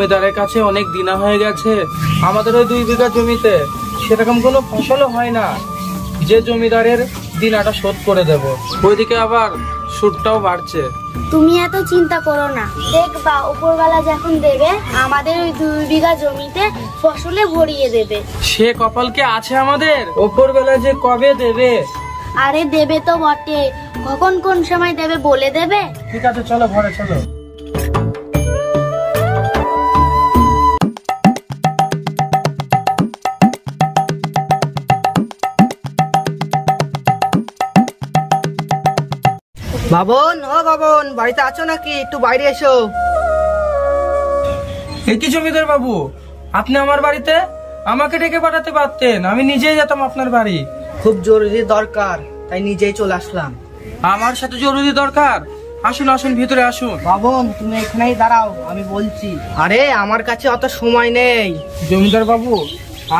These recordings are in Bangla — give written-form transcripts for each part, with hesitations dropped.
জমিদারের কাছে অনেক দিনা হয়ে গেছে। আমাদের ওই 2 বিঘা জমিতে সেরকম কোনো ফসলও হয় না যে জমিদারের দিনাটা শোধ করে দেব। ওইদিকে আবার সুদটাও বাড়ছে। তুমি এত চিন্তা করো না, দেখবা উপরওয়ালা যখন দেবে আমাদের ওই 2 বিঘা জমিতে ফসলে ভরিয়ে দেবে। সে কপাল কি আছে আমাদের? উপরবেলা যে কবে দেবে? আরে দেবে তো বটে, কখন কোন সময় দেবে বলে দেবে। ঠিক আছে, চলো ঘরে চলো। বাবন, ও বাবন, বাড়িতে আছো নাকি? একটু বাইরে এসো। কি জমিদার বাবু, আপনি আমার বাড়িতে? আমাকে ডেকে পাঠাতে পারতেন, আমি নিজেই যেতাম আপনার বাড়ি। খুব জরুরি দরকার, তাই নিজেই চলে আসলাম। আমার সাথে জরুরি দরকার? আসুন আসুন, ভিতরে আসুন। বাবন, তুমি এখানেই দাঁড়াও, আমি বলছি। আরে আমার কাছে অত সময় নেই। জমিদার বাবু,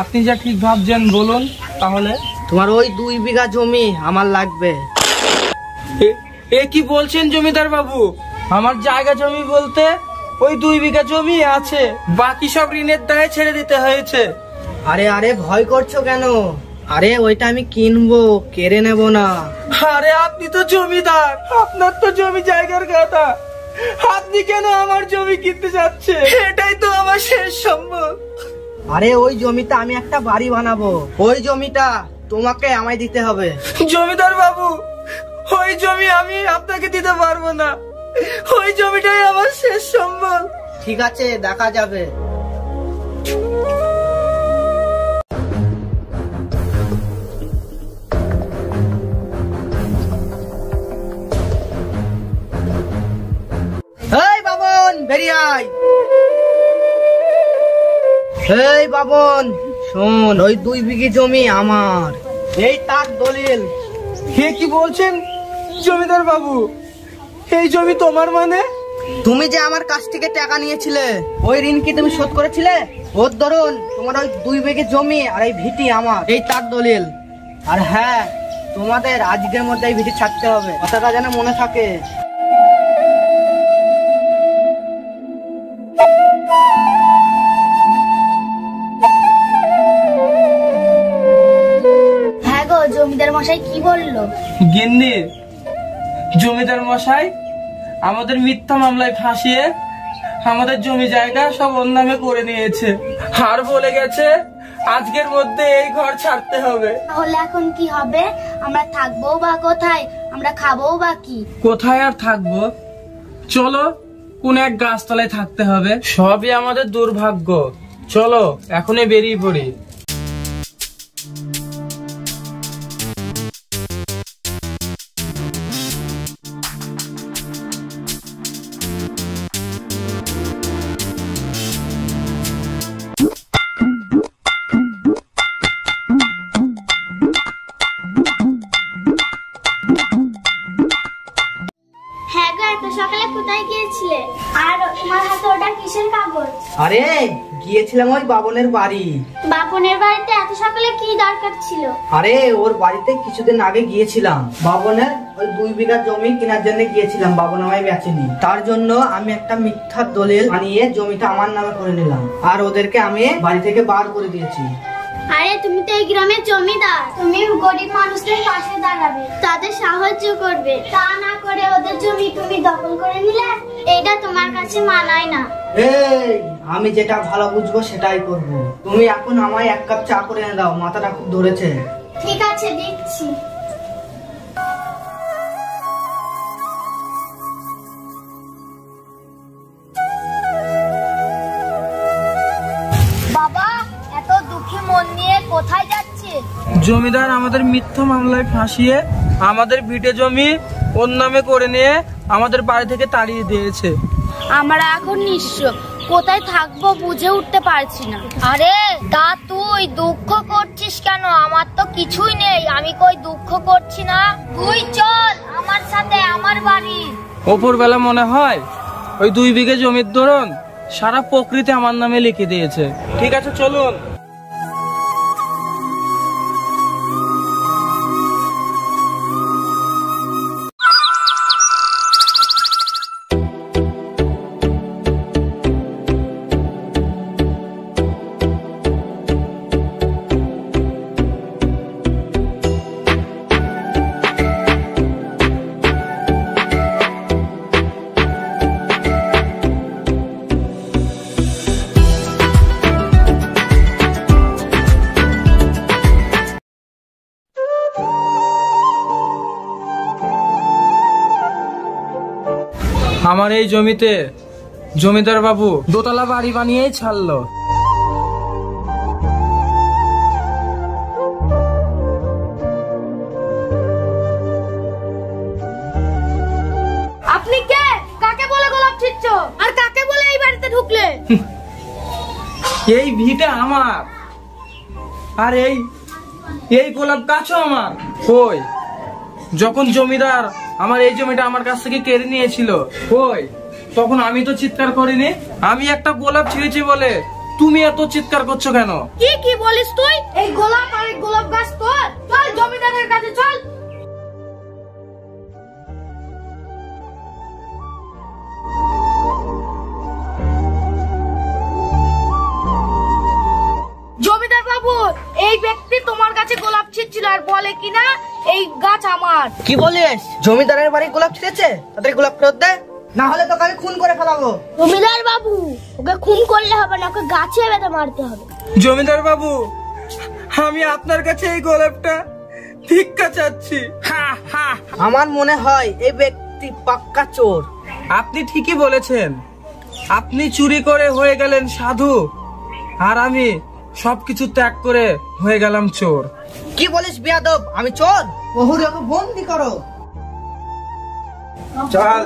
আপনি যা ঠিক ভাবছেন বলুন তাহলে। তোমার ওই 2 বিঘা জমি আমার লাগবে। এ কি বলছেন জমিদার বাবু? আমার জায়গা জমি বলতে ওই 2 বিঘা জমি আছে, বাকি সব ঋণের দায়ে ছেড়ে দিতে হয়েছে। আরে আরে ভয় করছো কেন? আরে ওইটা আমি কিনবো, কেড়ে নেব না। আরে আপনি তো জমিদার, আপনার তো জমি জায়গার কথা, আপনি কেন আমার জমি কিনতে যাচ্ছে? এটাই তো আমার শেষ সম্বল। আরে ওই জমিটা আমি একটা বাড়ি বানাবো, ওই জমিটা তোমাকে আমায় দিতে হবে। জমিদার বাবু, ওই জমি আমি আপনাকে দিতে পারবো না, ওই জমিটাই আমার শেষ সম্বল। ঠিক আছে, দেখা যাবে। এই বাবন, বেরিয়ে আয়। এই বাবন শোন, ওই 2 বিঘি জমি আমার, এই তার দলিল। হে কি বলছেন জমিদার বাবু, এই জমি তোমার? মানে তুমি যে আমার কাছ থেকে টাকা নিয়েছিলে, ওই ঋণ কি তুমি শোধ করেছিলে? ওর ধরুন তোমার ওই 2 বিঘি জমি আর এই ভিটি আমার, এই তার দলিল। আর হ্যাঁ, তোমাদের আজকের মধ্যে এই ভিটি ছাড়তে হবে, কথাটা যেন মনে থাকে। হ্যাঁ গো, জমিদার মশাই কি বললো? গিন্নি, জমিদার মশাই আমাদের মিথ্যা মামলায় ফাঁসিয়ে আমাদের জমি জায়গা সব ওর নামে করে নিয়েছে, আর বলে গেছে আজকের মধ্যে এই ঘর ছাড়তে হবে। তাহলে এখন কি হবে? আমরা থাকবো বা কোথায়? আমরা খাবো বা কি? কোথায় আর থাকবো? চলো কোন এক গাছতলায় থাকতে হবে, সবই আমাদের দুর্ভাগ্য। চলো এখনই বেরিয়ে পড়ি। হ্যাঁ গো, এত সকালে কোথায় গিয়েছিলে? আর তোমার হাতে ওটা কিসের কাগজ? আরে গিয়েছিলাম ওই বাবনের বাড়ি। বাপনের বাড়িতে এত সকালে কি দরকার ছিল? আরে ওর বাড়িতে কিছুদিন আগে গিয়েছিলাম, বাবনের ওই 2 বিঘা জমি কেনার জন্য গিয়েছিলাম, বাবন আমায় বেচেনি। তার জন্য আমি একটা মিথ্যা দলিল বানিয়ে জমিটা আমার নামে করে নিলাম, আর ওদেরকে আমি বাড়ি থেকে বার করে দিয়েছি। আরে তুমি তো এই গ্রামের জমিদার, তুমি গরিব মানুষদের পাশে দাঁড়াবে, তাদের সাহায্য করবে, তা না করে ওদের জমি তুমি দখল করে নিলে, এটা তোমার কাছে মানায় না। এই আমি যেটা ভালো বুঝবো সেটাই করব। তুমি এখন আমায় 1 কাপ চা করে এনে দাও, মাথাটা খুব ধরেছে। ঠিক আছে, দিচ্ছি। বাবা, এত দুঃখী মন নিয়ে কোথায় যাচ্ছে? জমিদার আমাদের মিথ্যা মামলায় ফাঁসিয়ে আমাদের ভিটে জমি ওর নামে করে নিয়ে আমাদের বাড়ি থেকে তাড়িয়ে দিয়েছে। আমরা এখন নিঃস্ব, কোথায় থাকবো বুঝে উঠতে পারছি না। আরে তা তুই দুঃখ করছিস কেন? আমার তো কিছুই নেই, আমি কই দুঃখ করছি না। তুই চল আমার সাথে আমার বাড়ি। ওপরবেলা মনে হয় ওই 2 বিঘে জমির দরুন সারা প্রকৃতি আমার নামে লিখে দিয়েছে। ঠিক আছে চলুন। আমার এই জমিতে জমিদার বাবু দোতলা বাড়ি বানিয়েই ছাড়লো। আপনি কে? কাকে বলে গোলাপ ছিটছ? আর কাকে বলে এই বাড়িতে ঢুকলে? এই ভিটা আমার, আর এই গোলাপ গাছও আমার। কই যখন জমিদার আমার এই জমিটা আমার কাছ থেকে কেড়ে নিয়েছিল, কই তখন আমি তো চিৎকার করিনি। আমি একটা গোলাপ ছিঁড়েছি বলে তুমি এত চিৎকার করছো কেন? কি বলিস তুই? এই গোলাপ আর এই গোলাপ গাছ তোর? চল জমিদারের কাছে চল। জমিদার বাবু, এই ব্যক্তি তোমার কাছে গোলাপ ছিঁড়ছিল আর বলে কিনা এই গাছ আমার। কি বলিস? জমিদারের বাড়ি গোলাপ ছিঁড়েছে, তাদের গোলাপ ফেরত দে, না হলে তোকে আমি খুন করে ফেলাবো। জমিদার বাবু, ওকে খুন করলে হবে না, ওকে গাছে বেঁধে মারতে হবে। জমিদার বাবু, আমি আপনার কাছে এই গোলাপটা ভিক্ষা চাচ্ছি। আমার মনে হয় এই ব্যক্তি পাক্কা চোর। আপনি ঠিকই বলেছেন, আপনি চুরি করে হয়ে গেলেন সাধু, আর আমি সবকিছু ত্যাগ করে হয়ে গেলাম চোর। কি বলিস বেয়াদব? আমি চোর? ওকে বন্দি করো। চল।